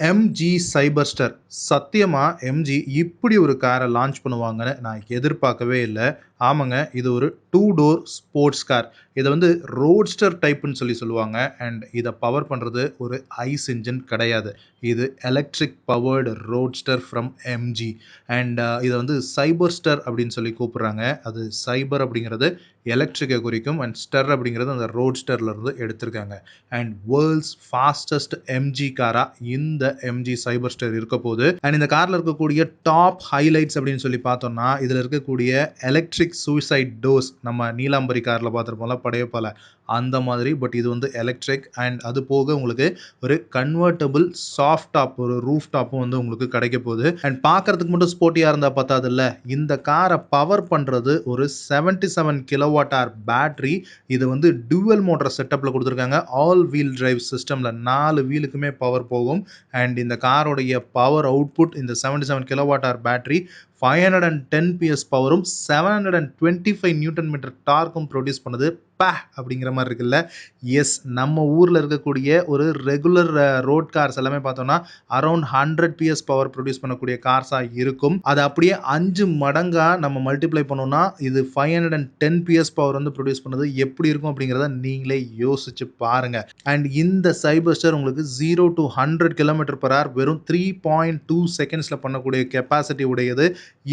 MG சைபர்ஸ்டர். சத்தியமா MG இப்படி ஒரு கார லான்ச் பண்ணுவாங்கன்னு நான் எதிர்பார்க்கவே இல்ல. ஆமாங்க, இது ஒரு 2 டோர் ஸ்போர்ட்ஸ் கார். இத வந்து ரோட்ஸ்டர் டைப்ன்னு சொல்லுவாங்க. அண்ட் இத பவர் பண்றது ஒரு ஐஸ் என்ஜின் கிடையாது. இது electric powered Roadster from MG. And இத வந்து சைபர்ஸ்டர் அப்படின்னு சொல்லி கூப்பிடுறாங்க. அது சைபர் அப்படிங்கிறது எலக்ட்ரிக்க குறிக்கும். அண்ட் ஸ்டர் அப்படிங்கிறது அந்த ரோட்ஸ்டர்ல இருந்து எடுத்திருக்காங்க. அண்ட் வேர்ல்ட்ஸ் ஃபாஸ்டஸ்ட் எம்ஜி காரா இந்த எம்ஜி சைபர்ஸ்டர் இருக்க போகுது. அண்ட் இந்த கார்ல இருக்கக்கூடிய டாப் ஹைலைட்ஸ் அப்படின்னு சொல்லி பார்த்தோம்னா, இதுல இருக்கக்கூடிய எலக்ட்ரிக் சூசைட் டோர்ஸ் நம்ம நீலாம்பரி கார்ல பார்த்திருப்போம்ல படையப்பால அந்த மாதிரி. பட் இது வந்து எலக்ட்ரிக். அண்ட் அது போக உங்களுக்கு ஒரு கன்வெர்ட்டபிள் சாஃப்ட் டாப், ஒரு ரூஃப் டாப்பும் வந்து உங்களுக்கு கிடைக்க போகுது. அண்ட் பார்க்கறதுக்கு மட்டும் ஸ்போர்ட்டியா இருந்தா பத்தாது இல்ல, இந்த காரை பவர் பண்றது ஒரு 77 கிலோவாட் ஹவர் பேட்டரி. இது வந்து டூவல் மோட்டார் செட்டப்ல கொடுத்துருக்காங்க. ஆல் வீல் டிரைவ் சிஸ்டம்ல 4 வீலுக்குமே பவர் போகும். அண்ட் இந்த காரோடைய பவர் அவுட்புட் இந்த 77 கிலோவாட் ஹவர் பேட்டரி 510 பிஎஸ் பவரும் 725 நியூட்டன் மீட்டர் டார்க்கும் ப்ரொடியூஸ் பண்ணுது. அப்படிங்கிற மாதிரி இருக்குல்ல. எஸ், நம்ம ஊர்ல இருக்கக்கூடிய ஒரு ரெகுலர் ரோட் கார்ஸ் எல்லாமே பார்த்தோம்னா அரௌண்ட் 100 பிஎஸ் பவர் ப்ரொடியூஸ் பண்ணக்கூடிய கார்ஸா இருக்கும். அது அப்படியே 5 மடங்கா நம்ம மல்டிப்ளை பண்ணோம்னா இது 510 பிஎஸ் பவர் வந்து ப்ரொடியூஸ் பண்ணது எப்படி இருக்கும் அப்படிங்கிறத நீங்களே யோசிச்சு பாருங்க. அண்ட் இந்த சைபர்ஸ்டர் உங்களுக்கு 0 to 100 கிலோமீட்டர் பர் ஹவர் வெறும் 3.2 செகண்ட்ஸ்ல பண்ணக்கூடிய கெப்பாசிட்டி உடையது.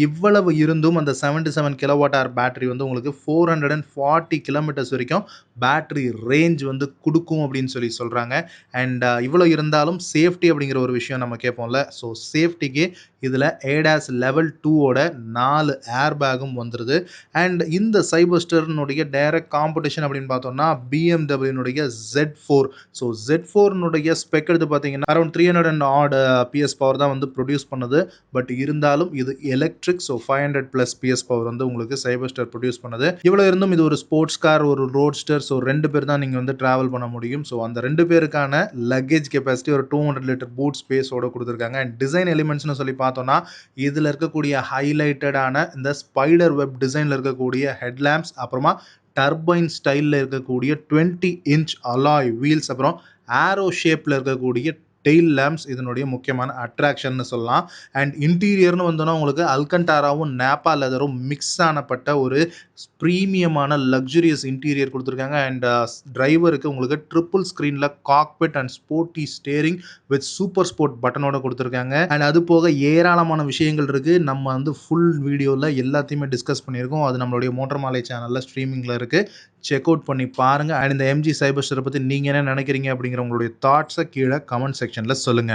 இவ்வளவு இருந்தும் அந்த 77 கிலோவாட் ஹவர் பேட்டரி வந்து உங்களுக்கு 440 கிலோமீட்டர்ஸ் வரைக்கும் பேட்டரி ரேஞ்ச் வந்து கொடுக்கும் அப்படின்னு சொல்லி சொல்றாங்க. அண்ட் இவ்வளோ இருந்தாலும் சேஃப்டி அப்படிங்கிற ஒரு விஷயம் நம்ம கேட்போம்ல. ஸோ சேஃப்டிக்கு இதில் ஏடாஸ் லெவல் 2ஓட 4 ஏர் பேக்கும் வந்துருது. அண்ட் இந்த சைபர்ஸ்டர்னுடைய டைரக்ட் காம்படிஷன் அப்படின்னு பார்த்தோம்னா பிஎம்டபிள்யூனுடைய Z4. ஸோ Z4னுடைய ஸ்பெக் எடுத்து பார்த்தீங்கன்னா around 300 and odd PS power தான் வந்து ப்ரொடியூஸ் பண்ணுது. பட் இருந்தாலும் இது electric. So 500 plus PS power வந்து உங்களுக்கு சைபர்ஸ்டர் ப்ரொடியூஸ் பண்ணுது. இவ்வளோ இருந்தும் இது ஒரு ஸ்போர்ட்ஸ் கார், ஒரு ரோட்ஸ்டர். ஸோ 2 பேர் தான் நீங்கள் வந்து டிராவல் பண்ண முடியும். ஸோ அந்த 2 பேருக்கான லக்கேஜ் கெப்பாசிட்டி ஒரு 200 லிட்டர் பூட் ஸ்பேஸோட கொடுத்துருக்காங்க. அண்ட் டிசைன் எலிமெண்ட்ஸ்னு சொல்லி பார்த்தோம்னா இதில் இருக்கக்கூடிய ஹைலைட்டடான இந்த ஸ்பைடர் வெப் டிசைனில் இருக்கக்கூடிய ஹெட்லாம்ப்ஸ், அப்புறமா டர்பைன் ஸ்டைலில் இருக்கக்கூடிய 20 இன்ச் அலாய் வீல்ஸ், அப்புறம் ஆரோ ஷேப்பில் இருக்கக்கூடிய டெயில் லேம்ப்ஸ் இதனுடைய முக்கியமான அட்ராக்ஷன் சொல்லலாம். அண்ட் இன்டீரியர்னு வந்தோன்னா உங்களுக்கு அல்கண்டாராவும் நேப்பா லெதரும் மிக்ஸ் ஆனப்பட்ட ஒரு ப்ரீமியமான லக்ஸுரியஸ் இன்டீரியர் கொடுத்துருக்காங்க. அண்ட் டிரைவருக்கு உங்களுக்கு ட்ரிபிள் ஸ்க்ரீனில் cockpit and sporty steering with super sport பட்டனோட கொடுத்துருக்காங்க. அண்ட் அது போக ஏராளமான விஷயங்கள் இருக்குது. நம்ம வந்து ஃபுல் வீடியோவில் எல்லாத்தையுமே டிஸ்கஸ் பண்ணியிருக்கோம். அது நம்மளுடைய மோட்டார் மாலை சேனலில் ஸ்ட்ரீமிங்கில் இருக்குது. செக் அவுட் பண்ணி பாருங்கள். அண்ட் இந்த எம்ஜி சைபர்ஸ்டரை பற்றி நீங்கள் என்ன நினைக்கிறீங்க அப்படிங்கிற உங்களுடைய தாட்ஸை கீழே கமெண்ட் செக்ஷனில் சொல்லுங்கள்.